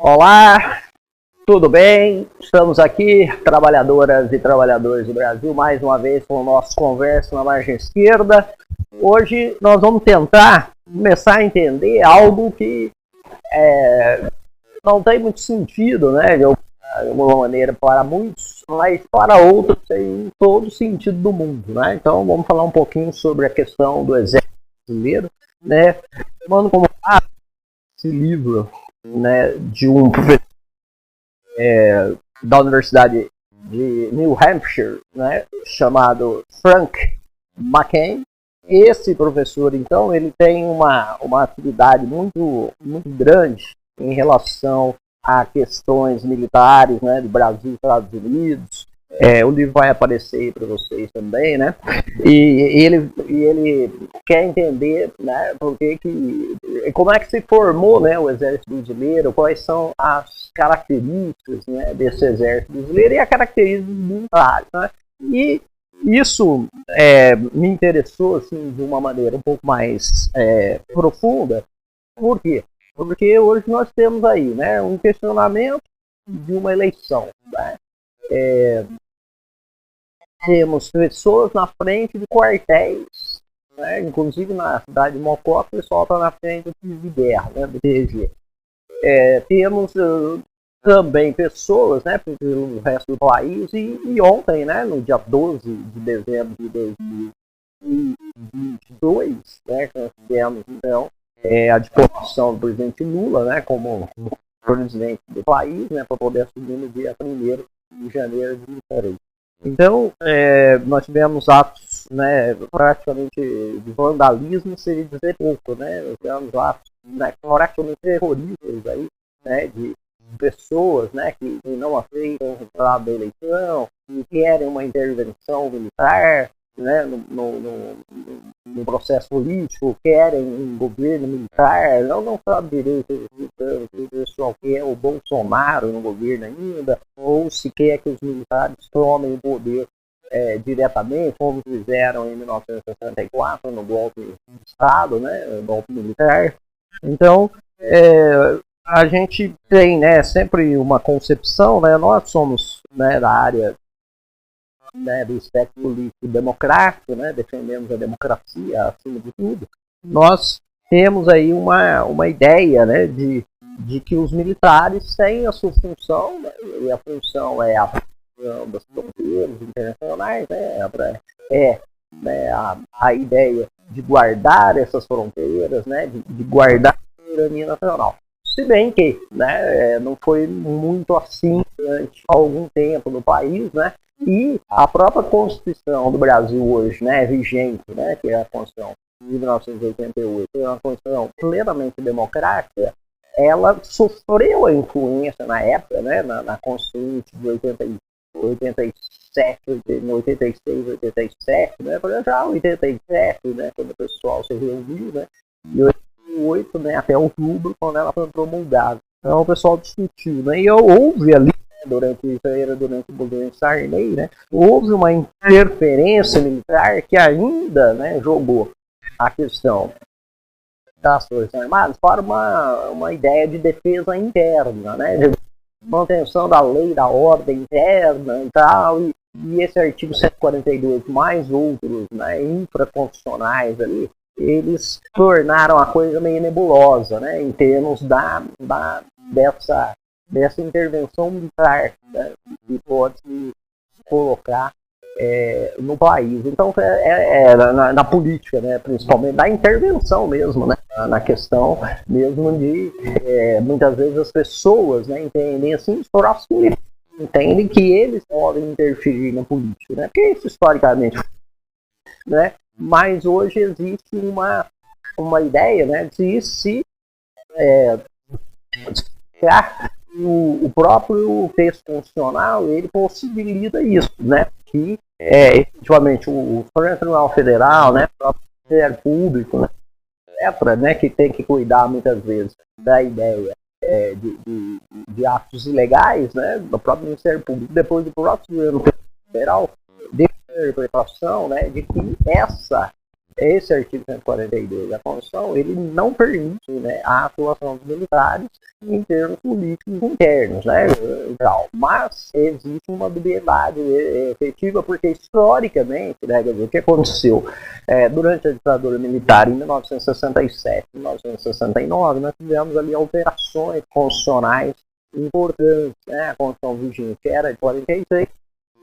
Olá, tudo bem? Estamos aqui, trabalhadoras e trabalhadores do Brasil, mais uma vez com o nosso Conversa na Margem Esquerda. Hoje nós vamos tentar começar a entender algo que não tem muito sentido, né, de alguma maneira para muitos, mas para outros tem todo o sentido do mundo, né? Então vamos falar um pouquinho sobre a questão do exército brasileiro, né? Tomando como esse livro, né, de um professor da Universidade de New Hampshire, né, chamado Frank McCain. Esse professor, então, ele tem uma atividade muito grande em relação a questões militares, né, do Brasil e Estados Unidos. O livro vai aparecer aí para vocês também, né? E ele quer entender, né, como é que se formou, né, o exército brasileiro, quais são as características, né, desse exército brasileiro e a característica militar, né? E isso me interessou assim, de uma maneira um pouco mais profunda. Por quê? Porque hoje nós temos aí, né, um questionamento de uma eleição, né? Temos pessoas na frente de quartéis, né? Inclusive na cidade de Mocó, o pessoal está na frente de guerra, né, do TG. Temos também pessoas, né, pelo resto do país, e ontem, né, no dia 12 de dezembro de 2022, né, nós tivemos então a disposição do presidente Lula, né, como presidente do país, né, para poder assumir no dia 1º de janeiro de 2023. Então, nós tivemos atos, né, praticamente de vandalismo, seria dizer pouco, né? Nós tivemos atos, né, praticamente terroristas aí, né, de pessoas, né, que não aceitam o resultado da eleição, que querem uma intervenção militar, né, no processo político, querem um governo militar, não sabe direito se o pessoal quer o Bolsonaro no governo ainda, ou se quer que os militares tomem o poder diretamente, como fizeram em 1964, no golpe de Estado, né, no golpe militar. Então, a gente tem, né, sempre uma concepção, né, nós somos, né, da área, né, do espectro político democrático, né, defendemos a democracia acima de tudo. Nós temos aí uma ideia, né, de que os militares têm a sua função, né, e a função é a proteção das fronteiras internacionais, né, a ideia de guardar essas fronteiras, né, de guardar a soberania nacional. Se bem que, né, não foi muito assim durante algum tempo no país, né, e a própria Constituição do Brasil hoje, né, vigente, né, que é a Constituição de 1988, é uma Constituição plenamente democrática, ela sofreu a influência na época, né, na Constituinte de 87, 86, 87, né, já 87, né, quando o pessoal se reuniu, né, e 88, né, até outubro, quando ela foi promulgada. Então o pessoal discutiu, né, e houve ali, durante o governo Sarney, né, houve uma interferência militar que ainda, né, jogou a questão das Forças Armadas para uma ideia de defesa interna, né, de manutenção da lei, da ordem interna e tal, e esse artigo 142 mais outros, né, infraconstitucionais ali, eles tornaram a coisa meio nebulosa, né, em termos dessa intervenção militar, né, que pode se colocar no país. Então, na política, né, principalmente, da intervenção mesmo, né, na questão mesmo de, muitas vezes as pessoas, né, entendem assim, os próximos entendem que eles podem interferir na política, né, porque isso historicamente, né, mas hoje existe uma ideia, né, de se o próprio texto constitucional ele possibilita isso, né? Que efetivamente o Supremo Tribunal Federal, né, o próprio Ministério Público, né, né, que tem que cuidar muitas vezes da ideia de atos ilegais, né, do próprio Ministério Público, depois do próprio Supremo Federal, de interpretação, né, de que essa esse artigo 142 da Constituição, ele não permite, né, a atuação dos militares em termos políticos internos, né, mas existe uma dubiedade efetiva, porque historicamente, né, o que aconteceu durante a ditadura militar em 1967 e 1969, nós tivemos ali alterações constitucionais importantes, né, a Constituição vigente era de 46,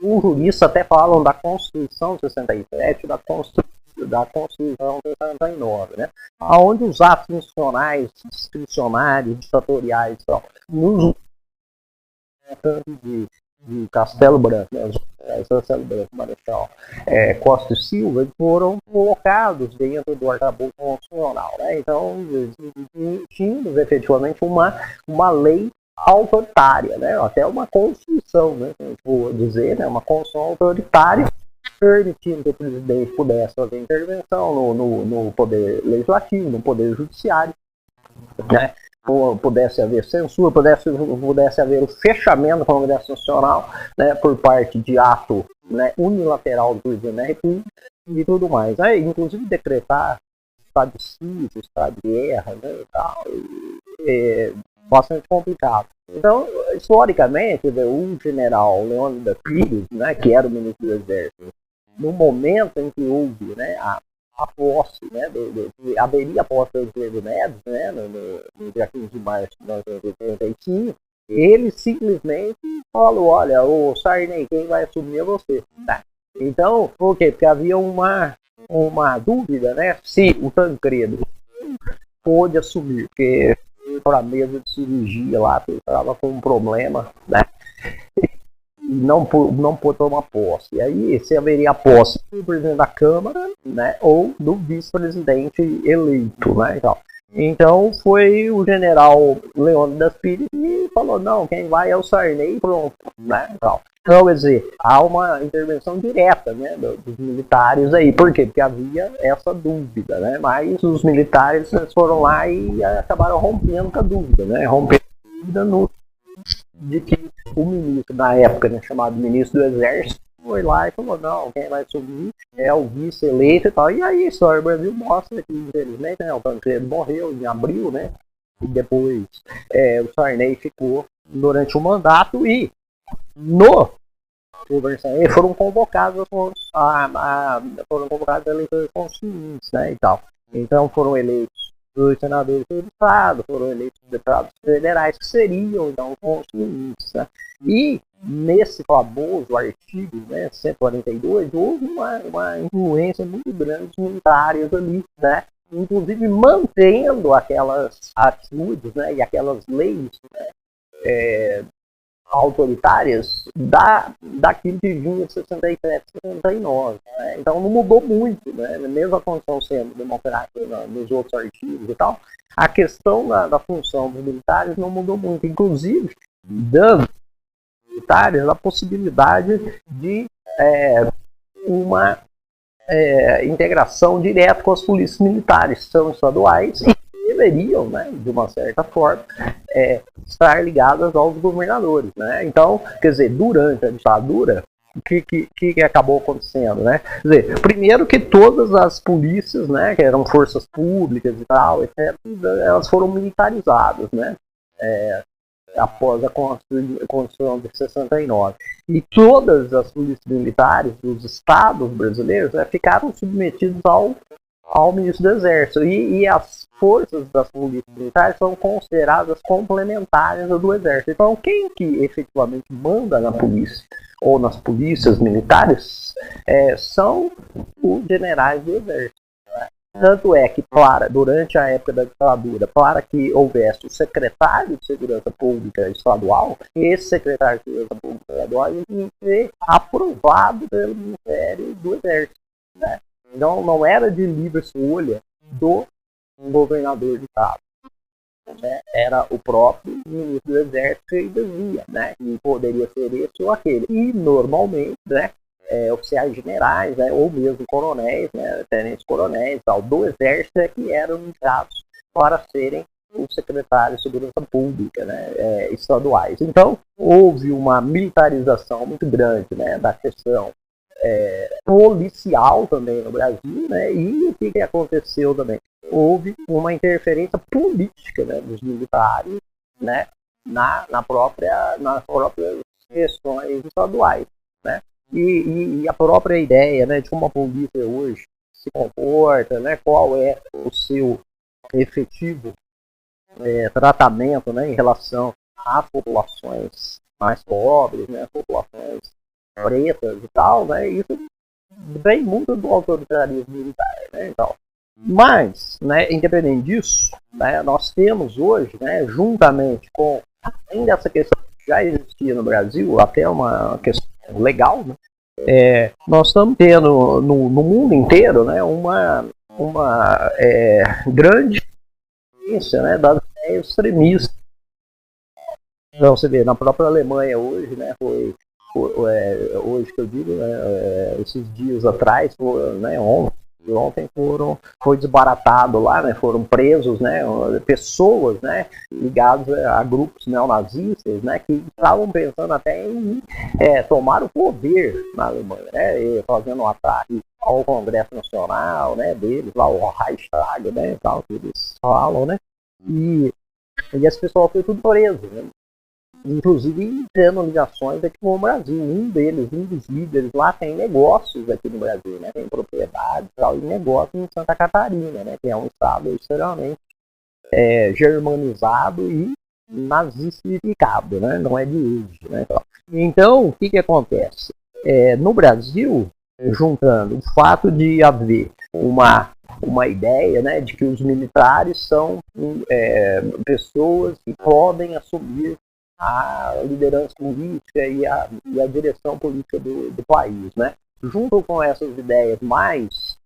os juristas até falam da Constituição de 67, da Constituição de 69, né? Onde os atos institucionais, discricionários, ditatoriais, nos de Castelo Branco, né? Castelo Branco, Marechal Costa e Silva, foram colocados dentro do arcabouço constitucional, né? Então, tínhamos efetivamente uma lei autoritária, né? Até uma constituição, né? Vou dizer, né? Uma constituição autoritária, permitindo que o presidente pudesse fazer intervenção no poder legislativo, no poder judiciário, né? Pudesse haver censura, pudesse haver o fechamento do Congresso Nacional, né, por parte de ato, né, unilateral do presidente da República e tudo mais. Aí, inclusive decretar estado de sítio, estado de guerra, né, e tal, bastante complicado. Então, historicamente, o general Leônidas Pires, né, que era o ministro do Exército, no momento em que houve, né, a posse, né, haveria a posse do Tancredo Neves, né, no dia 15 de março de 1985, ele simplesmente falou, olha, o Sarney, quem vai assumir é você. Tá? Então, por quê? Porque havia uma dúvida, né, se o Tancredo pôde assumir, porque para a mesa de cirurgia lá, ele estava com um problema, né, não pôde tomar posse. E aí, se haveria a posse do presidente da Câmara, né, ou do vice-presidente eleito, né, então foi o general Leônidas Pires que falou, não, quem vai é o Sarney, pronto, né, então, quer dizer, há uma intervenção direta, né, dos militares aí. Por quê? Porque havia essa dúvida, né, mas os militares foram lá e acabaram rompendo com a dúvida, né, rompendo a dúvida de que o ministro da época, né, chamado ministro do Exército, foi lá e falou, não, quem vai assumir é o vice-eleito e tal. E aí a história do Brasil mostra que, infelizmente, né, o Tancredo morreu em abril, né, e depois o Sarney ficou durante o mandato e no governo Sarney foram convocados eleitores constituintes, né, e tal. Então foram eleitos os senadores do Estado, foram eleitos deputados federais, que seriam, então, constituintes. Né? E, nesse famoso artigo, né, 142, houve uma influência muito grande dos militares ali, né? Inclusive mantendo aquelas atitudes, né, e aquelas leis, né, autoritárias daquilo que vinha de 67, 69. Né? Então não mudou muito, né? Mesmo a Constituição sendo democrática nos outros artigos e tal, a questão da função dos militares não mudou muito, inclusive dando aos militares a possibilidade de uma integração direta com as polícias militares, são estaduais, e deveriam, né, de uma certa forma, estar ligadas aos governadores, né? Então, quer dizer, durante a ditadura, o que acabou acontecendo, né? Quer dizer, primeiro que todas as polícias, né, que eram forças públicas e tal, etc., elas foram militarizadas, né? Após a Constituição de 69. E todas as polícias militares dos estados brasileiros, né, ficaram submetidos ao ministro do Exército. E as forças das polícias militares são consideradas complementares do Exército. Então, quem que efetivamente manda na polícia ou nas polícias militares são os generais do Exército. Tanto é que, durante a época da ditadura, para que houvesse o secretário de Segurança Pública Estadual, esse secretário de Segurança Pública Estadual tinha que ser aprovado pelo Ministério do Exército. Né? Então, não era de livre escolha do governador de estado. Né? Era o próprio ministro do Exército que dizia, né? E poderia ser esse ou aquele. E, normalmente, né, oficiais generais, né, ou mesmo coronéis, né, tenentes coronéis tal, do Exército que eram indicados para serem os secretários de Segurança Pública, né, estaduais. Então, houve uma militarização muito grande, né, da questão policial também no Brasil, né? E o que aconteceu também? Houve uma interferência política, né, dos militares, né, nas próprias questões estaduais, né? E a própria ideia, né, de como a polícia hoje se comporta, né, qual é o seu efetivo tratamento, né, em relação às populações mais pobres, né, populações pretas e tal, né, isso vem muito do autoritarismo militar, né, então. Mas, né, independente disso, né, nós temos hoje, né, juntamente com, além dessa questão que já existia no Brasil, até uma questão legal, né, nós estamos tendo no mundo inteiro, né, uma grande influência, né, das ideias extremistas. Então, você vê, na própria Alemanha hoje, né, hoje que eu digo, né, esses dias atrás, né, ontem foi desbaratado lá, né, foram presos, né, pessoas, né, ligadas a grupos neonazistas, né, que estavam pensando até em tomar o poder na Alemanha, né, fazendo um ataque ao Congresso Nacional, né, deles, lá o Reichstag, né, tal, que eles falam, né, e esse pessoal foi tudo preso, né. Inclusive tendo ligações aqui com o Brasil. Um dos líderes lá tem negócios aqui no Brasil, né? Tem propriedade e tal, e negócios em Santa Catarina, né? Que é um estado extremamente germanizado e nazificado, né? Não é de hoje, né? Então, o que acontece? No Brasil, juntando o fato de haver uma ideia, né, de que os militares são pessoas que podem assumir a liderança política e a direção política do país, né? Junto com essas ideias mais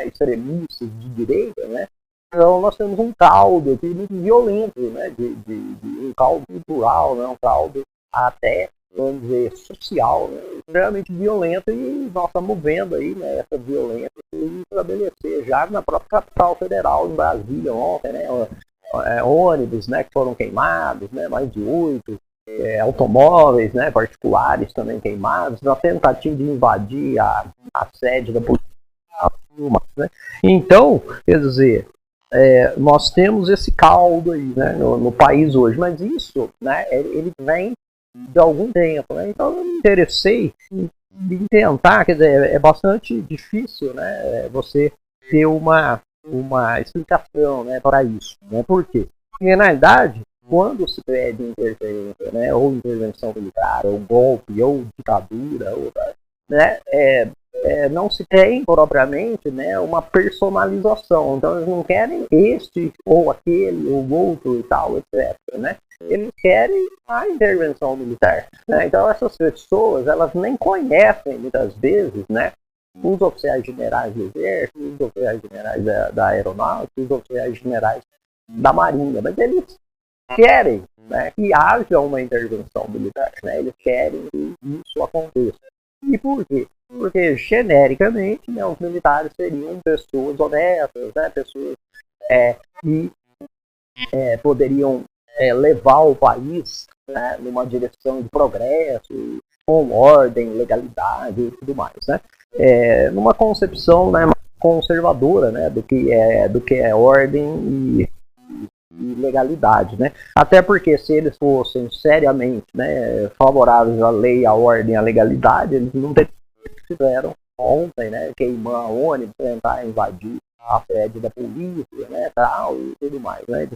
extremistas de direita, né? Então nós temos um caldo aqui muito violento, né? Um caldo cultural, né? Um caldo até, vamos dizer, social, né? Extremamente violento, e nós estamos vendo aí, né, essa violência se estabelecer já na própria capital federal, em Brasília, ontem, né? Ônibus, né, que foram queimados, né, mais de 8 automóveis, né, particulares também queimados, na tentativa de invadir a sede da polícia, né. Então, quer dizer, nós temos esse caldo aí, né, no país hoje, mas isso, né, ele vem de algum tempo, né. Então eu me interessei em tentar, quer dizer, é bastante difícil, né, você ter uma explicação, né, para isso, né? Por quê? Porque, na realidade, quando se pede interferência, né, ou intervenção militar, ou golpe, ou ditadura, né, não se tem propriamente, né, uma personalização. Então eles não querem este ou aquele ou outro e tal, etc. Né? Eles querem a intervenção militar. Né? Então essas pessoas, elas nem conhecem muitas vezes, né, os oficiais generais do Exército, os oficiais generais da Aeronáutica, os oficiais generais da Marinha, mas eles querem, né, que haja uma intervenção militar, né? Eles querem que isso aconteça. E por quê? Porque, genericamente, né, os militares seriam pessoas honestas, né, pessoas que poderiam levar o país, né, numa direção de progresso, com ordem, legalidade e tudo mais, né? Numa concepção, né, conservadora, né, do que é ordem e legalidade, né? Até porque se eles fossem seriamente, né, favoráveis à lei, à ordem, à legalidade, eles não teriam o que fizeram ontem, né, queimar ônibus, tentar invadir a sede da polícia, né, tal e tudo mais, né?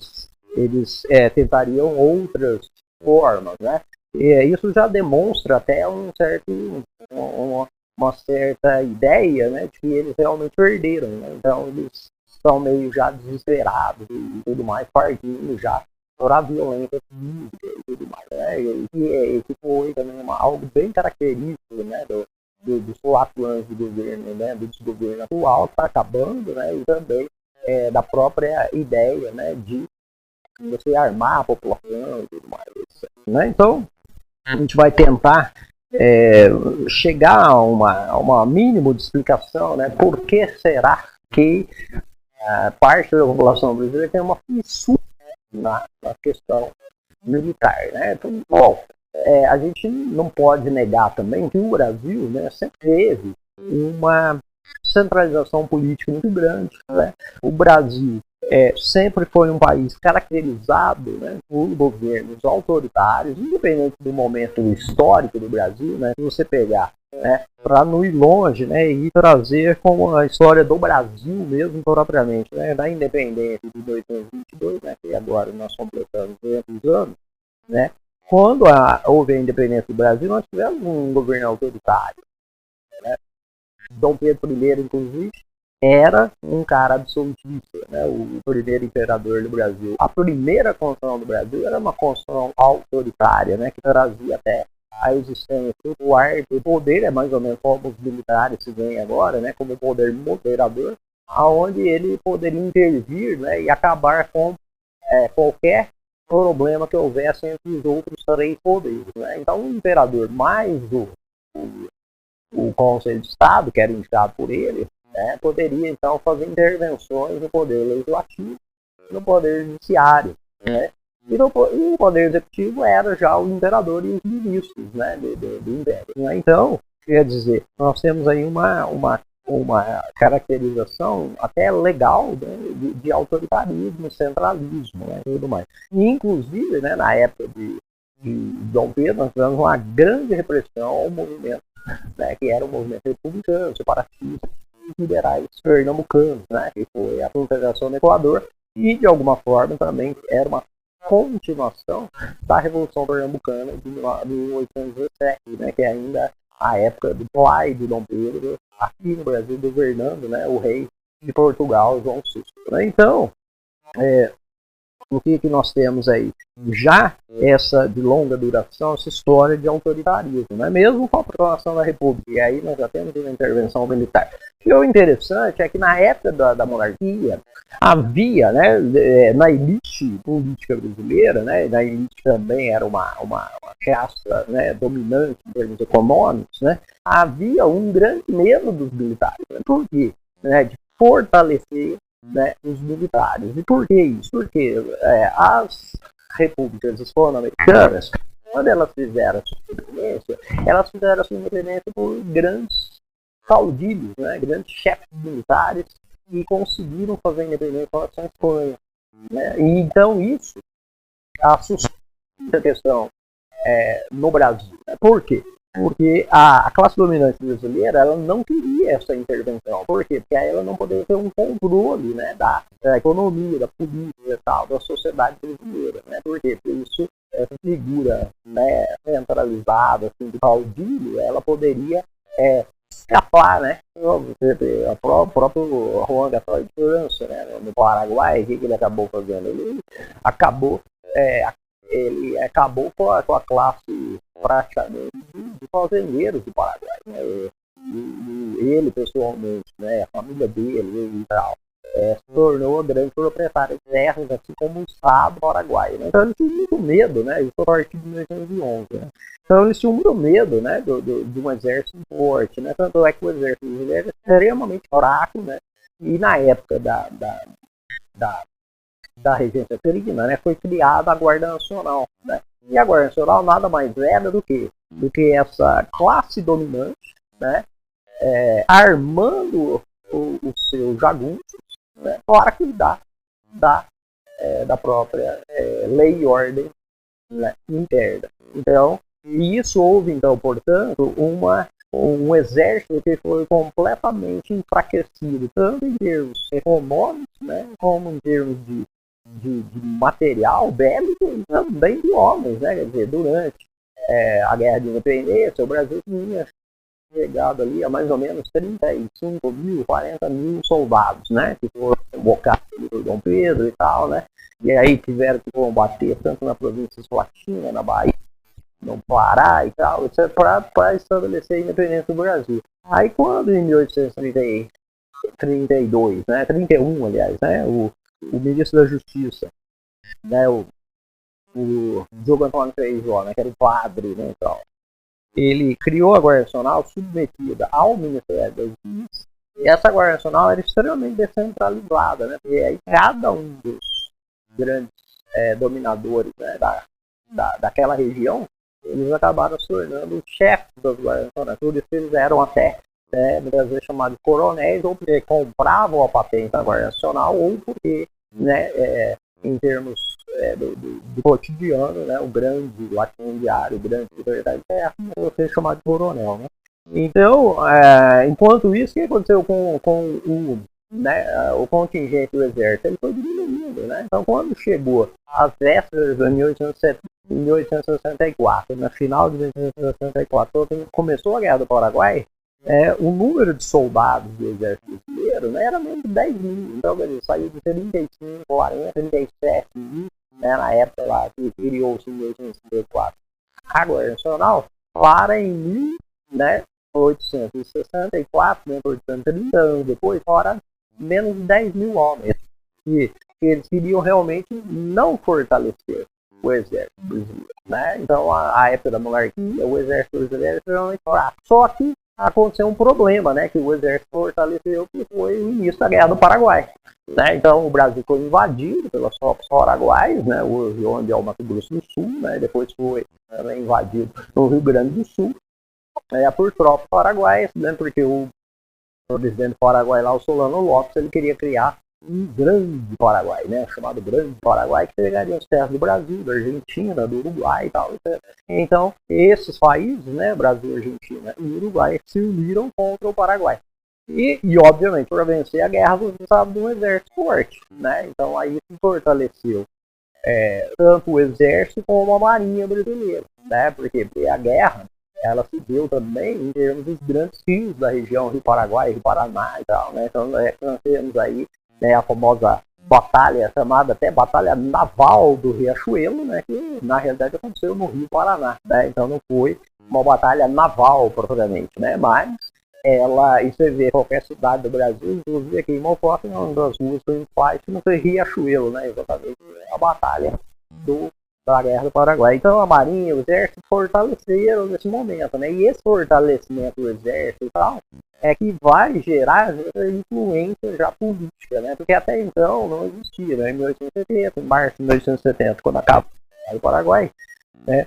Eles tentariam outras formas, né? E isso já demonstra até uma certa ideia, né, de que eles realmente perderam, né? Então eles estão meio já desesperados e tudo mais, partindo já para a violência física e tudo mais, né? E que foi também algo bem característico, né, dos atuantes do governo, né, do desgoverno atual, está acabando, né, e também da própria ideia, né, de você armar a população e tudo mais, né? Então a gente vai tentar chegar a uma mínimo de explicação, né, por que será que parte da população brasileira tem uma fissura na questão militar, né? Então, bom, a gente não pode negar também que o Brasil, né, sempre teve uma centralização política muito grande, né? O Brasil sempre foi um país caracterizado, né, por governos autoritários, independente do momento histórico do Brasil, né? Se você pegar, né, para não ir longe, né, e trazer como a história do Brasil mesmo propriamente, né, da independência de 1822, né, que agora nós completamos 200 anos, né? Quando houve a independência do Brasil, nós tivemos um governo autoritário, né? Dom Pedro I, inclusive, era um cara absolutista, né? O primeiro imperador do Brasil. A primeira Constituição do Brasil era uma Constituição autoritária, né? Que trazia até a existência do quarto poder, é mais ou menos como os militares se veem agora, né? Como poder moderador, aonde ele poderia intervir, né? E acabar com qualquer problema que houvesse entre os outros três poderes, né? Então o imperador mais o Conselho de Estado, que era indicado por ele, né, poderia então fazer intervenções no poder legislativo e no poder judiciário, né? E o poder executivo era já o imperador e os ministros, né, do império, né? Então, quer dizer, nós temos aí uma caracterização até legal, né, de autoritarismo, centralismo, né, e tudo mais. E, inclusive, né, na época de Dom Pedro, nós tivemos uma grande repressão ao movimento, né, que era o movimento republicano, separatista, liberais pernambucanos, né, que foi a Confederação do Equador, e de alguma forma também era uma continuação da Revolução Pernambucana de 1817, né, que é ainda a época do pai de Dom Pedro, aqui no Brasil, governando, né, o rei de Portugal, João VI. Então, o que nós temos aí? Já essa de longa duração, essa história de autoritarismo, né? Mesmo com a proclamação da República, e aí nós já temos uma intervenção militar. E o interessante é que na época da monarquia havia, né, na elite política brasileira, né, na elite também era uma casta, né, dominante em termos econômicos, né, havia um grande medo dos militares. Né? Por quê? Né, de fortalecer, né, os militares. E por que isso? Porque as repúblicas hispano-americanas, quando elas fizeram a sua independência por grandes caudilhos, né, grandes chefes militares que conseguiram fazer a independência com a Espanha. Né? E então isso assustou a questão no Brasil. Né? Por quê? Porque a classe dominante brasileira ela não queria essa intervenção. Por quê? Porque aí ela não poderia ter um controle, né, da economia, da política e tal, da sociedade brasileira. Né? Por quê? Porque isso, essa figura, né, centralizada assim, do caudilho, ela poderia escapar, né? O próprio Juan Gaston de França, né, no Paraguai, o que ele acabou fazendo? Ele acabou com a classe praticamente de fazendeiros do Paraguai, né? Ele pessoalmente, né, a família dele e tal, se tornou grande proprietário de terras, assim como o Estado paraguaio. Né? Então eles tinham muito medo, né? Isso foi a partir de 1911. Né? Então eles tinham muito medo, né, de um exército forte, né? Tanto é que o exército brasileiro é extremamente fraco, né? E na época da regência Serigina, né, foi criada a Guarda Nacional, né? E a Guarda Nacional nada mais era do que essa classe dominante, né, armando os seus jagunços, né, para cuidar da própria lei e ordem, né, interna. Então, isso houve, então, portanto, um exército que foi completamente enfraquecido, tanto em termos econômicos, né, como em termos de material bélico e também de homens, né? Quer dizer, durante a Guerra de Independência, o Brasil tinha chegado ali a mais ou menos 35 mil, 40 mil soldados, né? Que foram convocados por Dom Pedro e tal, né? E aí tiveram que combater tanto na província Esplatina, na Bahia, no Pará e tal, isso para estabelecer a independência do Brasil. Aí quando em 1832, né? 31, aliás, né? O ministro da Justiça, né, o Diogo Antônio Feijó, né, que era o padre, né, então, ele criou a Guarda Nacional submetida ao Ministério da Justiça, e essa Guarda Nacional era extremamente descentralizada, né, porque aí cada um dos grandes dominadores, né, daquela região, eles acabaram se tornando chefes das Guardas Nacionais, por isso eles eram até muitas vezes chamados de coronéis, ou porque compravam a patente da Guarda Nacional, ou porque, né, em termos do cotidiano, né, o grande latifundiário, o grande proprietário de terra, você chamado de coronel, né? Então, enquanto isso, o que aconteceu com o contingente do exército? Ele foi diminuindo, né? Então, quando chegou às vésperas de 1864, na final de 1864, quando começou a Guerra do Paraguai, o número de soldados do exército brasileiro, né, era menos de 10 mil. Então, ele saiu de 35, 40, 37 mil, né, na época lá que criou-se em 1864 a Guarda Nacional, para em 1864, né, 830 anos depois, fora menos de 10 mil homens. E eles queriam realmente não fortalecer o exército brasileiro, né? Então, a época da monarquia, o exército brasileiro foi realmente fraco. Só que aconteceu um problema, né, que o exército fortaleceu, que foi o início da Guerra do Paraguai, né? Então o Brasil foi invadido pelas tropas paraguaias, né, hoje onde é o Mato Grosso do Sul, né, depois foi invadido no Rio Grande do Sul, por tropas paraguaias, né, porque o presidente do Paraguai lá, o Solano Lopes, ele queria criar um grande Paraguai, né, chamado Grande Paraguai, que pegaria os terras do Brasil, da Argentina, do Uruguai e tal. Então, esses países, né, Brasil, Argentina e Uruguai, se uniram contra o Paraguai. E obviamente, para vencer a guerra, você precisava de um exército forte, né? Então, aí se fortaleceu tanto o exército como a marinha brasileira, né? Porque a guerra, ela se deu também em termos dos grandes rios da região, Rio Paraguai, Rio Paraná e tal, né? Então, nós temos aí, né, a famosa batalha, chamada até Batalha Naval do Riachuelo, né, que na realidade aconteceu no Rio Paraná, né? Então não foi uma batalha naval propriamente, né? Mas ela, e você vê qualquer cidade do Brasil, inclusive aqui em Mococa, uma das ruas principais, não foi Riachuelo, né? Exatamente a batalha da Guerra do Paraguai. Então a marinha e o exército fortaleceram nesse momento, né? E esse fortalecimento do exército e tal que vai gerar essa influência já política, né? Porque até então não existia, né? Em 1870, em março de 1870, quando acaba a Guerra do Paraguai, né?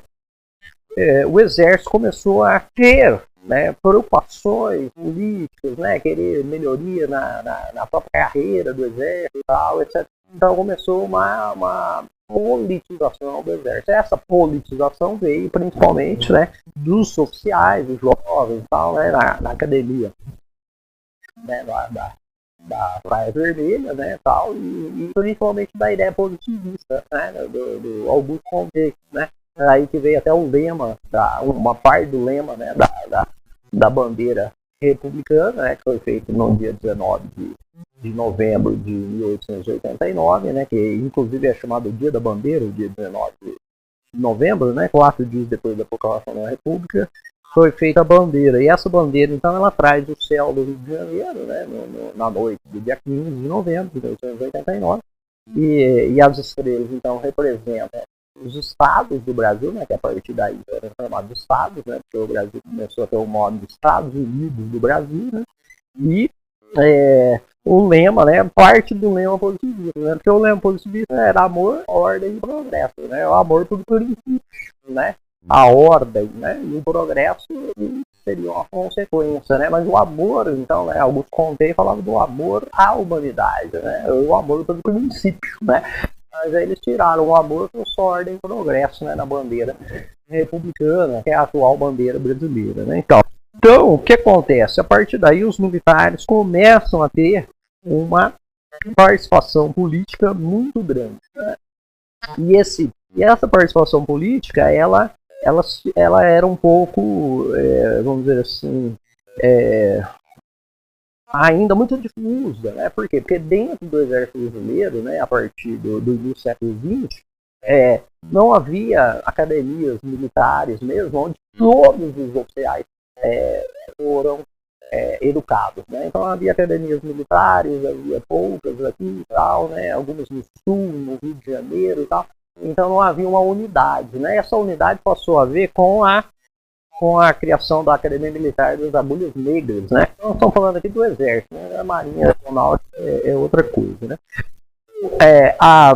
O exército começou a ter, né, preocupações políticas, né? Querer melhoria na própria carreira do exército e tal, etc. Então começou uma politização do exército. Essa politização veio principalmente, né, dos oficiais, dos jovens e tal, né, na academia, né, da Praia Vermelha, né, tal, e principalmente da ideia positivista, né, do Augusto Conte, né, aí que veio até o lema, uma parte do lema, né, da bandeira republicana, né, que foi feito no dia 19 de novembro de 1889, né, que inclusive é chamado Dia da Bandeira, o dia 19 de novembro, né, 4 dias depois da proclamação da República, foi feita a bandeira. E essa bandeira, então, ela traz o céu do Rio de Janeiro, né, na noite do dia 15 de novembro de 1889, e as estrelas, então, representam os estados do Brasil, né, que a partir daí eram chamados estados, né, porque o Brasil começou a ter o nome de Estados Unidos do Brasil, né, e o lema, né, parte do lema positivista, né, porque o lema positivista era amor, ordem e progresso, né, o amor por princípio, né, a ordem, né, e o progresso seria uma consequência, né, mas o amor, então, né, Augusto Conte falava do amor à humanidade, né, o amor pelo princípio, né. Mas aí eles tiraram o amor com sua ordem e progresso, né, na bandeira republicana, que é a atual bandeira brasileira, né. Então, o que acontece? A partir daí, os militares começam a ter uma participação política muito grande, né? E essa participação política, ela era um pouco, vamos dizer assim, ainda muito difusa, né? Por quê? Porque dentro do exército brasileiro, né, a partir do início do século XX, não havia academias militares mesmo, onde todos os oficiais foram educados, né? Então havia academias militares, havia poucas aqui e tal, né? Algumas no sul, no Rio de Janeiro e tal. Então não havia uma unidade, né? Essa unidade passou a ver com a criação da Academia Militar das Agulhas Negras, né? Então estamos falando aqui do Exército, né? A Marinha Nacional é outra coisa, né? A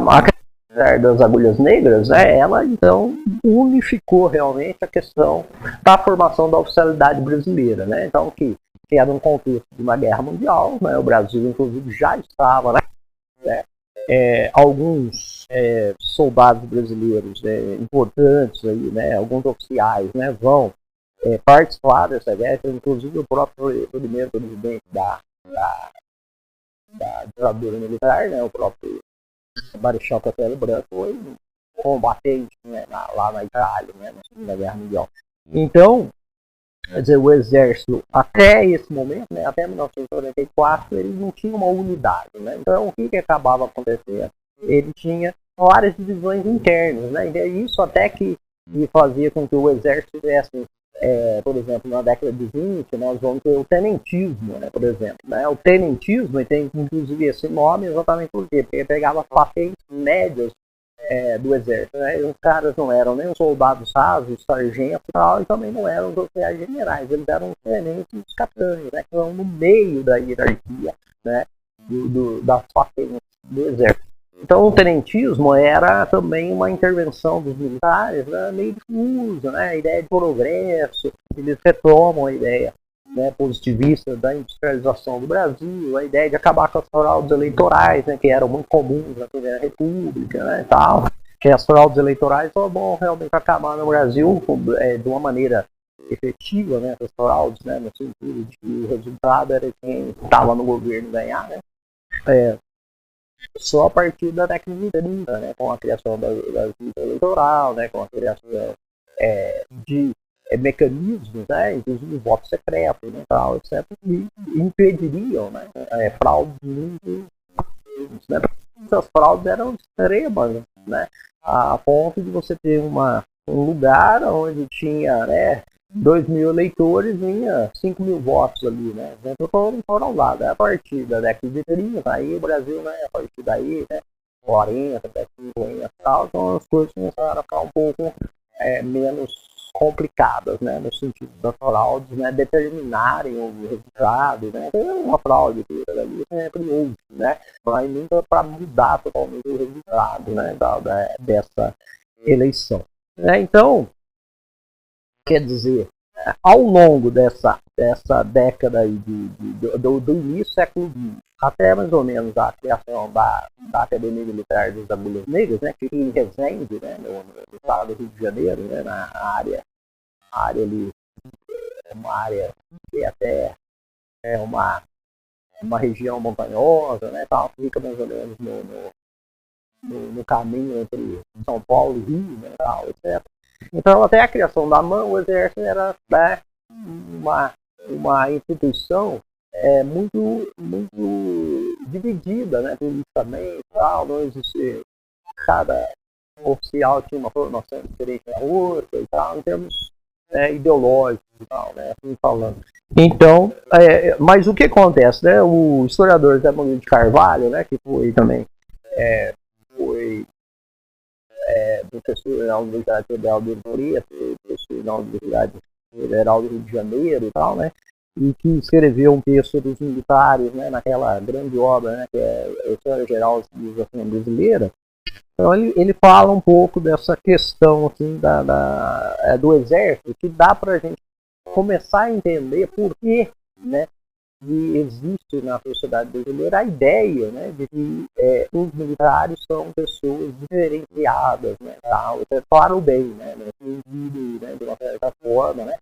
das Agulhas Negras, ela então unificou realmente a questão da formação da oficialidade brasileira, né? Então que que era um contexto de uma guerra mundial, né? O Brasil, inclusive, já estava, né? Alguns soldados brasileiros importantes, aí, né? Alguns oficiais, né? Vão participar dessa guerra, inclusive o próprio primeiro presidente da ditadura militar, né? O próprio Marechal Castelo Branco foi combatente, né? Lá na Itália, né? Na Segunda Guerra Mundial. Então, quer dizer, o exército, até esse momento, né, até 1944, ele não tinha uma unidade, né? Então, o que acabava acontecendo? Ele tinha várias divisões internas, né? E isso até que fazia com que o exército tivesse, por exemplo, na década de 20, nós vamos ter o tenentismo, né, por exemplo. Né? O tenentismo tem, inclusive, esse nome exatamente por quê? Porque ele pegava patentes médias do exército, né? Os caras não eram nem os soldados rasos, sargentos e tal, e também não eram os oficiais generais, eles eram tenentes capitães, né? Que estão no meio da hierarquia, né? Das patentes do exército. Então o tenentismo era também uma intervenção dos militares, né? Meio difusa, né? A ideia de progresso, eles retomam a ideia, né, positivista da industrialização do Brasil, a ideia de acabar com as fraudes eleitorais, né, que eram muito comuns na Primeira República, né, e tal, que as fraudes eleitorais vão realmente acabar no Brasil de uma maneira efetiva, né, as fraudes, né, no sentido de que o resultado era quem estava no governo ganhar, né, só a partir da década de 30, né, com a criação da justiça eleitoral, né, com a criação de mecanismos, né, inclusive voto secreto, né, tal, etc., que impediriam, né, fraudes muito, né, essas fraudes eram extremas, né, a ponto de você ter um lugar onde tinha, né, 2.000 eleitores, vinha 5.000 votos ali, né, então foram lá, né, a partir da década de 30, aí o Brasil, né, a partir daí, né, 40, 50, tal, então as coisas começaram a ficar um pouco menos complicadas, né, no sentido das fraudes, né, determinarem o resultado, né, uma fraude ali sempre houve, né, mas nunca para mudar totalmente o resultado, né, dessa eleição. Então, quer dizer, ao longo dessa década aí do início do século XX, até mais ou menos a criação da Academia Militar das Agulhas Negras, né, que em Resende, né, no estado do Rio de Janeiro, né, na área ali, uma área que até é uma região montanhosa, né, tal, fica mais ou menos no caminho entre São Paulo e Rio, né, tal, etc. Então, até a criação da AMAN, o Exército era, né, uma instituição muito dividida, né, politicamente, tal, não existia, cada oficial tinha uma formação diferente da outra e tal, em termos ideológicos e tal, né, assim falando. Então, mas o que acontece, né, o historiador Zé Murilo de Carvalho, né, que foi também foi professor na Universidade Federal de Moreira, professor na Universidade Federal do Rio de Janeiro e tal, né, e que escreveu um texto dos militares, né, naquela grande obra, né, que é a História Geral da Civilização Brasileira. Então ele fala um pouco dessa questão assim, do exército, que dá para a gente começar a entender por que, né, existe na sociedade brasileira a ideia, né, de que os militares são pessoas diferenciadas, né, tal, para o bem, né, no sentido, né, de uma certa forma, né,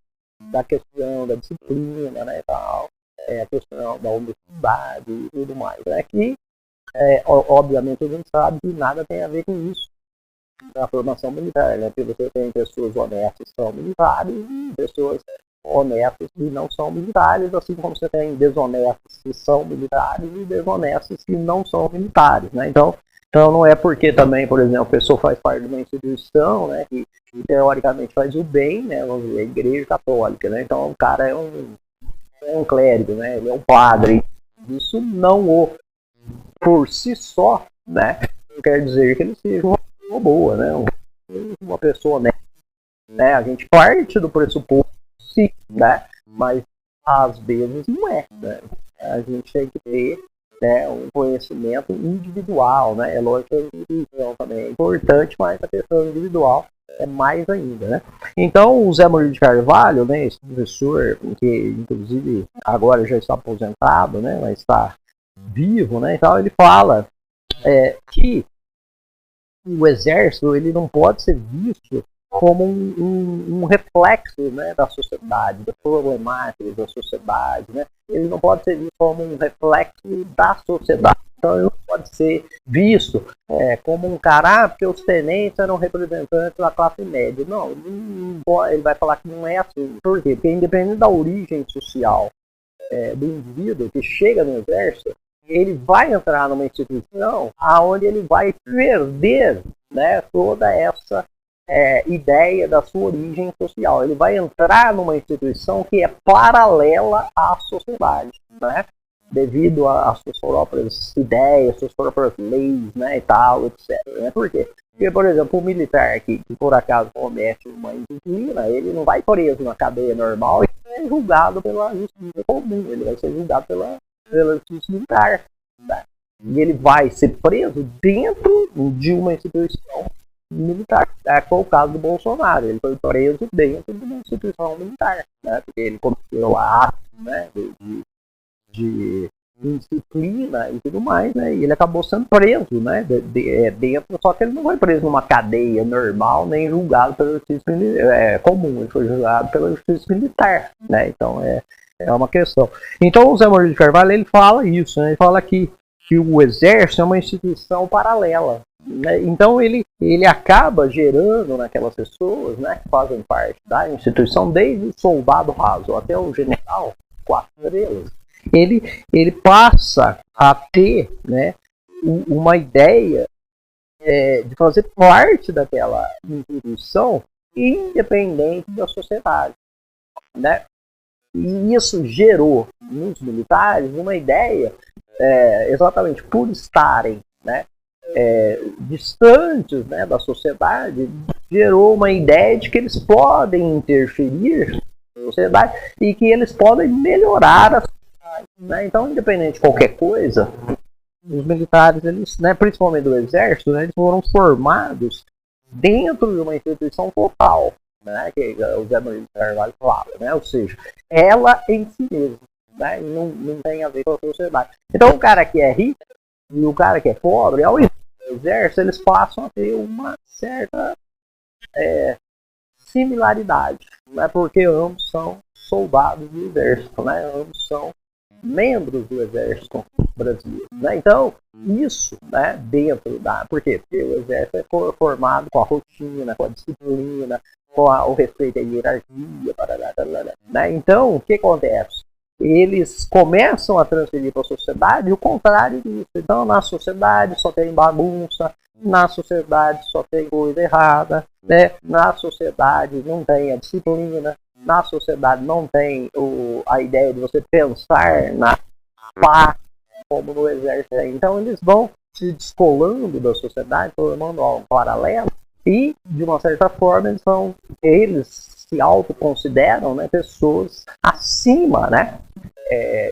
da questão da disciplina, né, tal, a questão da honestidade e tudo mais. É que, obviamente, a gente sabe que nada tem a ver com isso na formação militar, né, porque você tem pessoas honestas que são militares e pessoas honestos que não são militares, assim como você tem desonestos que são militares e desonestos que não são militares, né? Então não é porque também, por exemplo, a pessoa faz parte de uma instituição, né, que teoricamente faz o bem, né, vamos dizer, a Igreja Católica, né? Então o cara é um clérigo, né? Ele é um padre. Isso não por si só, né, não quer dizer que ele seja uma pessoa boa, né? Uma pessoa honesta, né? A gente parte do pressuposto, sim, né? Mas às vezes não é, né? A gente tem que ter, né, um conhecimento individual, né? É lógico que a instituição também é importante, mas a questão individual é mais ainda, né? Então, o Zé Murilo de Carvalho, né, esse professor, que inclusive agora já está aposentado, né, mas está vivo, né, então ele fala que o exército ele não pode ser visto como um reflexo, né, da sociedade, das problemáticas da sociedade, né? Ele não pode ser visto como um reflexo da sociedade. Então ele não pode ser visto como um cara, porque os tenentes eram representantes da classe média. Não, ele vai falar que não é assim. Por quê? Porque independente da origem social do indivíduo que chega no exército, ele vai entrar numa instituição onde ele vai perder, né, toda essa ideia da sua origem social. Ele vai entrar numa instituição que é paralela à sociedade, né? Devido às suas próprias ideias, suas próprias leis, né, e tal, etc. Né? Por quê? Porque, por exemplo, o militar que por acaso comete uma indisciplina, ele não vai preso na cadeia normal e é julgado pela justiça comum, ele vai ser julgado pela justiça militar. Né? E ele vai ser preso dentro de uma instituição militar. Foi o caso do Bolsonaro, ele foi preso dentro de uma instituição militar, né? Porque ele cometeu atos, né, de indisciplina e tudo mais, né? E ele acabou sendo preso, né? Dentro, só que ele não foi preso numa cadeia normal, nem julgado pela justiça comum, ele foi julgado pela justiça militar, né? Então é uma questão. Então o Zé Murilo de Carvalho ele fala isso, né? Ele fala que o exército é uma instituição paralela, né? Então ele acaba gerando naquelas pessoas, né, que fazem parte da instituição, desde o soldado raso até o general 4 estrelas, ele passa a ter, né, uma ideia de fazer parte daquela instituição independente da sociedade, né? E isso gerou nos militares uma ideia, exatamente por estarem, né, distantes, né, da sociedade, gerou uma ideia de que eles podem interferir na sociedade e que eles podem melhorar a sociedade, né? Então, independente de qualquer coisa, os militares, eles, né, principalmente do exército, né, eles foram formados dentro de uma instituição total, né, que o Zé Murilo de Carvalho fala, né? Ou seja, ela em si mesma, né, não tem a ver com a sociedade. Então, o cara que é rico e o cara que é pobre, ao exército, eles passam a ter uma certa similaridade, né? Porque ambos são soldados do exército, né? Ambos são membros do exército brasileiro, né? Então, isso, né, dentro da... Por quê? Porque o exército é formado com a rotina, com a disciplina, com o respeito à hierarquia, né? Então, o que acontece? Eles começam a transferir para a sociedade o contrário disso. Então, na sociedade só tem bagunça, na sociedade só tem coisa errada, né? Na sociedade não tem a disciplina, na sociedade não tem a ideia de você pensar na paz, como no exército. Então, eles vão se descolando da sociedade, formando algo paralelo, e, de uma certa forma, eles se autoconsideram, né, pessoas acima, né,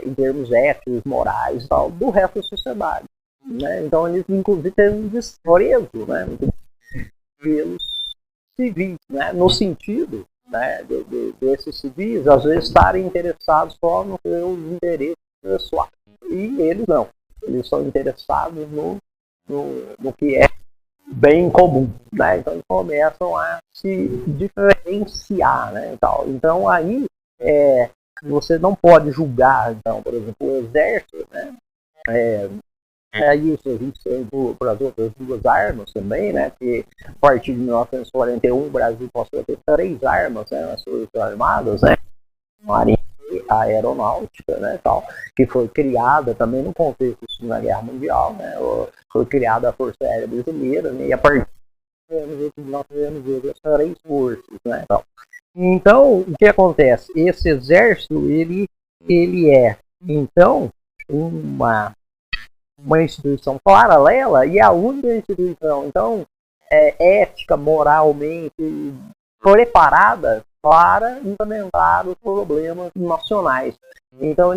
em termos éticos, morais e tal, do resto da sociedade, né? Então eles inclusive têm um desprezo, né, pelos civis, né, no sentido, né, desses civis às vezes estarem interessados só nos seus interesses pessoais, e eles não, eles são interessados no que é bem comum, né? Então eles começam a se diferenciar, né, e tal. Então aí você não pode julgar, então, por exemplo, o exército, né? Isso a gente tem para as outras duas armas também, né? Que a partir de 1941 o Brasil passou a ter 3 armas, né, nas suas armadas, né? Marinha e a aeronáutica, né, tal, que foi criada também no contexto da Segunda Guerra Mundial, né? Foi criada a Força Aérea Brasileira, né? E a partir nós tivemos as 3 forças, né, tal. Então, o que acontece? Esse exército, ele é, então, uma instituição paralela e a única instituição, então, ética, moralmente preparada para implementar os problemas nacionais. Então,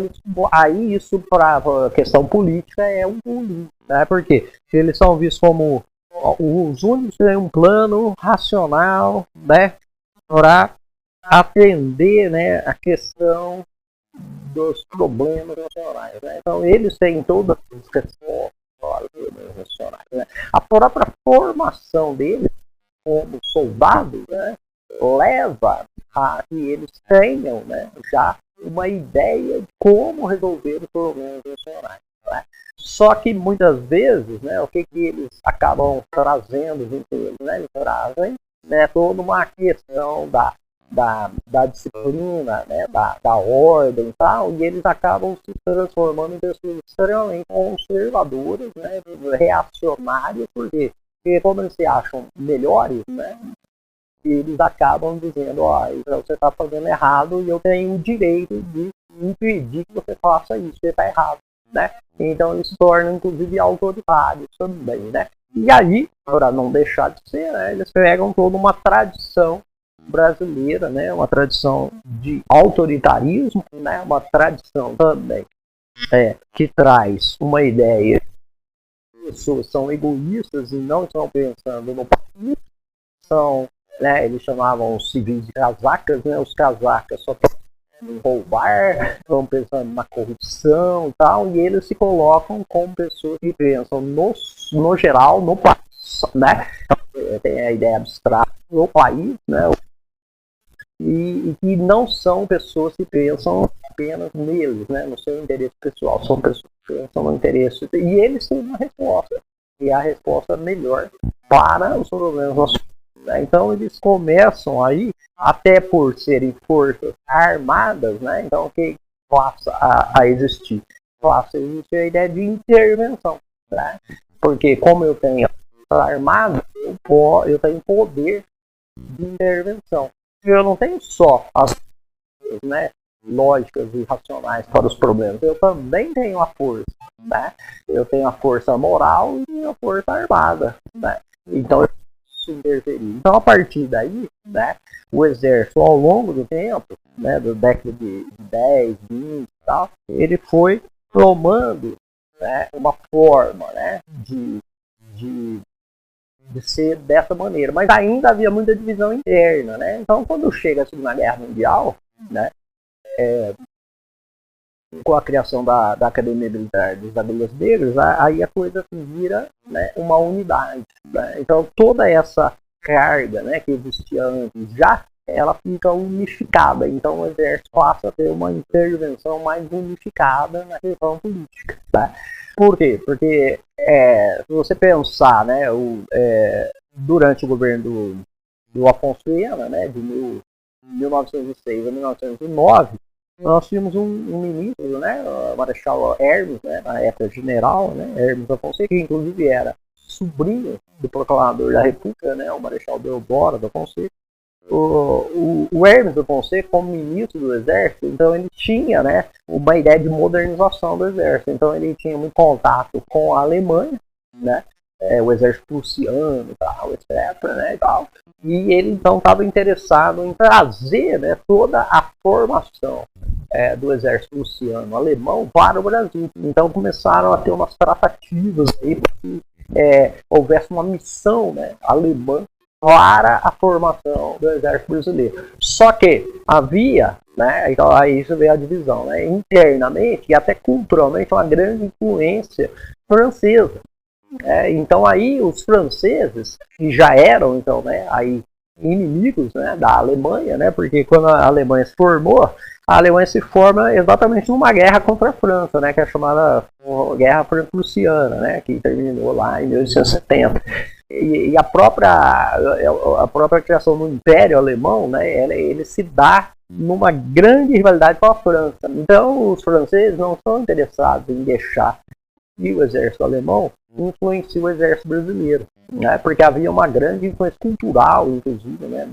aí isso para a questão política é um pulo, né? Porque eles são vistos como os únicos que têm um plano racional, né, para atender, né, a questão dos problemas nacionais, né? Então eles têm todas as respostas para os problemas nacionais, né? A própria formação deles como soldados, né, leva a que eles tenham, né, já uma ideia de como resolver os problemas nacionais, né? Só que muitas vezes, né, o que eles acabam trazendo junto com eles, né? Eles trazem, né, toda uma questão da disciplina, né, da ordem e tal, e eles acabam se transformando em pessoas extremamente conservadoras, né, reacionárias, porque como eles se acham melhores, né, eles acabam dizendo, ó, você está fazendo errado e eu tenho o direito de impedir que você faça isso, você está errado, né? Então eles se tornam, inclusive, autoritários também, né? E aí, para não deixar de ser, né, eles pegam toda uma tradição brasileira, né, uma tradição de autoritarismo, né, uma tradição também que traz uma ideia que as pessoas são egoístas e não estão pensando no país, são, né, eles chamavam os civis de casacas, né, os casacas só estão em roubar, estão pensando na corrupção e tal, e eles se colocam como pessoas que pensam no geral, no país, né, tem a ideia abstrata do país, né, e que não são pessoas que pensam apenas neles, né, no seu interesse pessoal, são pessoas que pensam no interesse, e eles têm uma resposta, e a resposta melhor para os problemas nossos. Né? Então eles começam aí, até por serem forças armadas, né, então que passa a existir? Passa a existir a ideia de intervenção, né? Porque como eu tenho armada, eu tenho poder de intervenção. Eu não tenho só as coisas, né, lógicas e racionais para os problemas. Eu também tenho a força, né? Eu tenho a força moral e a força armada, né? Então eu preciso interferir. Então a partir daí, né, o exército ao longo do tempo, né, da década de 10, 20 e tal, ele foi tomando, né, uma forma, né, de ser dessa maneira, mas ainda havia muita divisão interna, né? Então, quando chega a Segunda Guerra Mundial, né, com a criação da Academia Militar dos Águilas Negras, aí a coisa vira, né, uma unidade, né? Então, toda essa carga, né, que existia antes já, ela fica unificada. Então, o exército passa a ter uma intervenção mais unificada na questão política, tá? Por quê? Porque se você pensar, né, durante o governo do Afonso Pena, né, de 1906 a 1909, nós tínhamos um ministro, né, o Marechal Hermes, né, na época general, né, Hermes da Fonseca, que inclusive era sobrinho do proclamador da República, né, o Marechal Deodoro da Fonseca. O Hermes da Fonseca, como ministro do Exército, então ele tinha, né, uma ideia de modernização do Exército. Então ele tinha muito contato com a Alemanha, né, o Exército Prussiano, tal, etc. Né, e tal. E ele então estava interessado em trazer, né, toda a formação do Exército Prussiano alemão para o Brasil. Então começaram a ter umas tratativas aí para que houvesse uma missão, né, alemã para a formação do Exército Brasileiro. Só que havia, né, então aí isso veio a divisão, né, internamente e até culturalmente uma grande influência francesa. Então aí os franceses, que já eram então, né, aí inimigos, né, da Alemanha, né, porque quando a Alemanha se formou, a Alemanha se forma exatamente numa guerra contra a França, né, que é chamada Guerra Franco-Prussiana, né, que terminou lá em 1870. E a própria criação do Império Alemão, né, ele se dá numa grande rivalidade com a França. Então os franceses não são interessados em deixar que o exército alemão influencie o exército brasileiro, né, porque havia uma grande influência cultural, inclusive, né,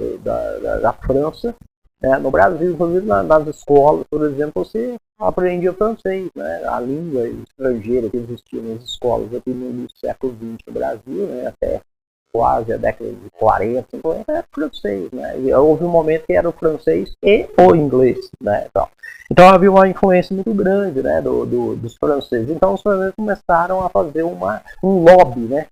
da França, né, no Brasil. Inclusive nas escolas, por exemplo, você aprendia francês, né, a língua estrangeira que existia nas escolas aqui no início do século XX no Brasil, né, até quase a década de 40, 50, era francês, né? E houve um momento que era o francês e o inglês, né? Então havia uma influência muito grande, né, dos franceses. Então os franceses começaram a fazer um lobby, né,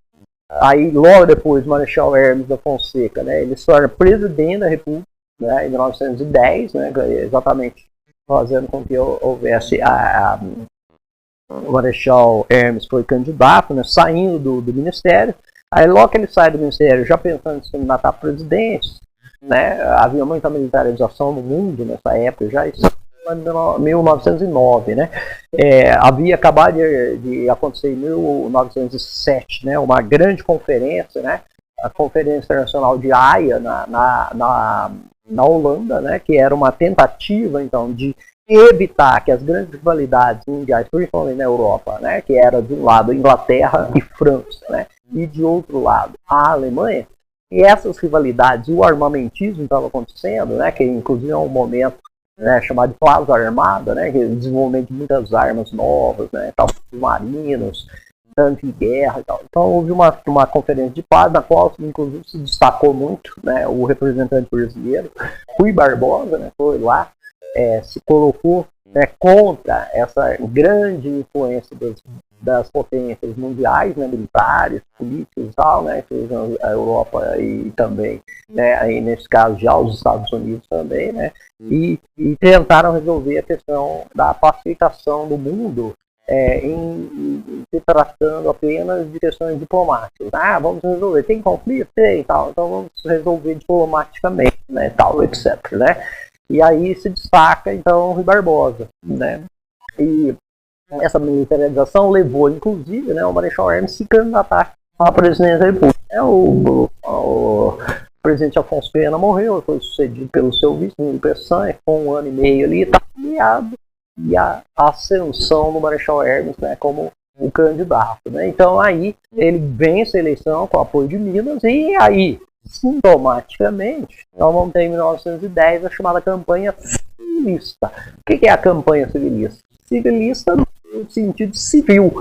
Aí, logo depois, Marechal Hermes da Fonseca, né, ele se torna presidente da República, né, em 1910, né, exatamente fazendo com que houvesse o Marechal Hermes foi candidato, né, saindo do ministério. Aí, logo que ele sai do ministério, já pensando em se candidatar a presidente, né, havia muita militarização no mundo nessa época, já isso em 1909, né? Havia acabado de acontecer em 1907, né? Uma grande conferência, né? A Conferência Internacional de Haia na Holanda, né? Que era uma tentativa, então, de evitar que as grandes rivalidades mundiais, principalmente na Europa, né? Que era de um lado Inglaterra e França, né? E de outro lado a Alemanha. E essas rivalidades, o armamentismo estava acontecendo, né? Que inclusive é um momento, né, chamado de Plaza Armada, né, que é o desenvolvimento de muitas armas novas, né, tal, submarinos, tanque de guerra e tal. Então houve uma conferência de paz, na qual inclusive se destacou muito, né, o representante brasileiro, Rui Barbosa, né, foi lá, se colocou, né, contra essa grande influência das potências mundiais, né, militares, políticos e tal, né, sejam a Europa e também, né, aí nesse caso já os Estados Unidos também, né, e tentaram resolver a questão da pacificação do mundo se tratando apenas de questões diplomáticas. Vamos resolver, tem conflito? Tem, tal, então vamos resolver diplomaticamente, né, tal, etc, né. E aí se destaca, então, Rui Barbosa, né, e essa militarização levou, inclusive, né, o Marechal Hermes se candidatar à presidência da República. O presidente Afonso Pena morreu, foi sucedido pelo seu vice, Nilo Peçanha, com 1 ano e meio ali, está aliado, e a ascensão do Marechal Hermes, né, como o candidato. Né? Então aí ele vence a eleição com o apoio de Minas, e aí, sintomaticamente, nós vamos ter em 1910 a chamada campanha civilista. O que é a campanha civilista? Civilista no sentido civil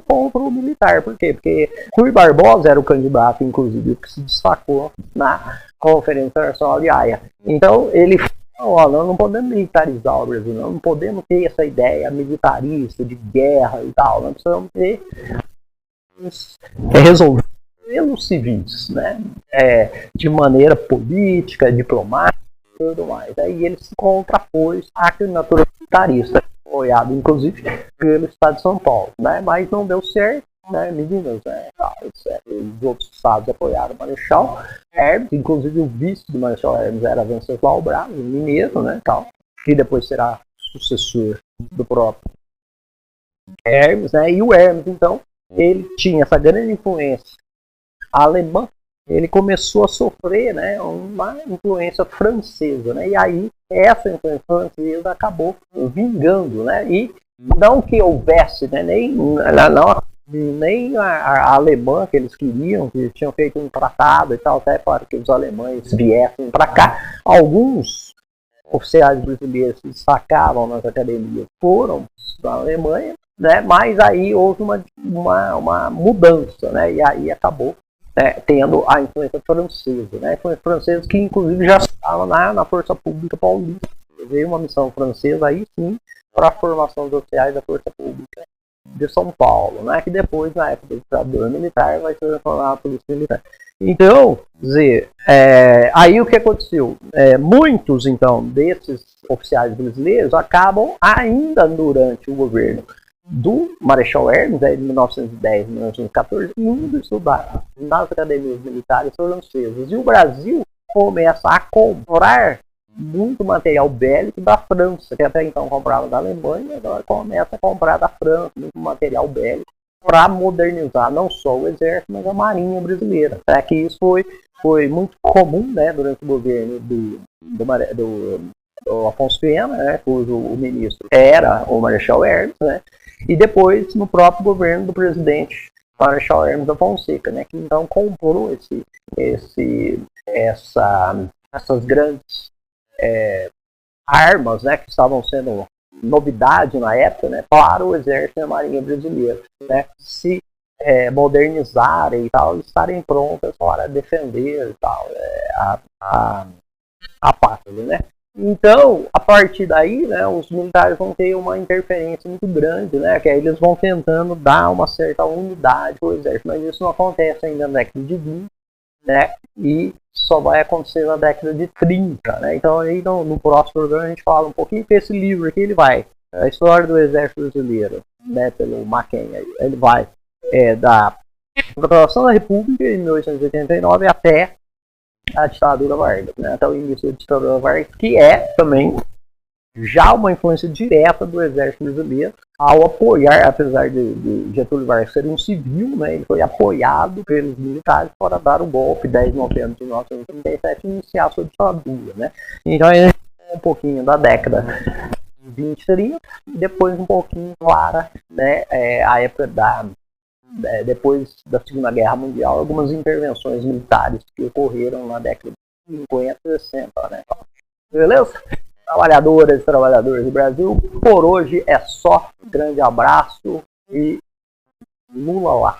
contra o militar. Por quê? Porque Rui Barbosa era o candidato, inclusive, que se destacou na Conferência Internacional de Haia. Então, ele falou, nós não podemos militarizar o Brasil, não podemos ter essa ideia militarista de guerra e tal, nós precisamos ter resolver pelos civis, né? De maneira política, diplomática e tudo mais. Aí ele se contrapôs à candidatura militarista, apoiado inclusive pelo Estado de São Paulo, né? Mas não deu certo, né, meninas, né? Os outros estados apoiaram o Marechal Hermes, inclusive o vice do Marechal Hermes era Venceslau Braz, mineiro, né, tal, que depois será sucessor do próprio Hermes, né? E o Hermes, então, ele tinha essa grande influência alemã, ele começou a sofrer, né, uma influência francesa, né? E aí essa influência francesa acabou vingando, né? E não que houvesse, né, nem a alemã que eles queriam, que eles tinham feito um tratado e tal, até para que os alemães viessem para cá. Alguns oficiais brasileiros se destacavam nas academias foram da Alemanha, né? Mas aí houve uma mudança, né? E aí acabou, né, tendo a influência francesa, né? Influência francesa que inclusive já estava na Força Pública Paulista. Veio uma missão francesa aí sim para a formação dos oficiais da Força Pública de São Paulo, né? Que depois, na época do ditadura militar, vai se transformar na Polícia Militar. Então, dizer, aí o que aconteceu? Muitos, então, desses oficiais brasileiros acabam ainda durante o governo do Marechal Hermes, de 1910 a 1914, indo estudar nas academias militares francesas. E o Brasil começa a comprar muito material bélico da França, que até então comprava da Alemanha, agora começa a comprar da França muito material bélico para modernizar não só o exército, mas a marinha brasileira. Que isso foi muito comum, né, durante o governo do Afonso Pena, né, cujo o ministro era o Marechal Hermes, né, e depois no próprio governo do presidente Marechal Hermes da Fonseca, né, que então comprou essas grandes armas, né, que estavam sendo novidade na época, né, para o exército e a marinha brasileira, né, se modernizarem e tal, estarem prontas para defender e tal, a pátria, né. Então, a partir daí, né, os militares vão ter uma interferência muito grande, né, que aí eles vão tentando dar uma certa unidade ao exército, mas isso não acontece ainda na década de 20, né, e só vai acontecer na década de 30, né, então aí no próximo programa a gente fala um pouquinho, que esse livro aqui, ele vai, a história do exército brasileiro, né, pelo Mackenzie, ele vai da proclamação da República em 1889 até a ditadura Vargas, né? Até o início da ditadura Vargas, que é também já uma influência direta do exército brasileiro ao apoiar, apesar de Getúlio Vargas ser um civil, né? Ele foi apoiado pelos militares para dar o golpe 10 de novembro de 1937 e iniciar a sua ditadura, né? Então é um pouquinho da década 20, 30 e depois um pouquinho para, né, a época depois da Segunda Guerra Mundial, algumas intervenções militares que ocorreram na década de 50 e 60, né? Beleza? Trabalhadoras e trabalhadores do Brasil, por hoje é só. Grande abraço e Lula lá!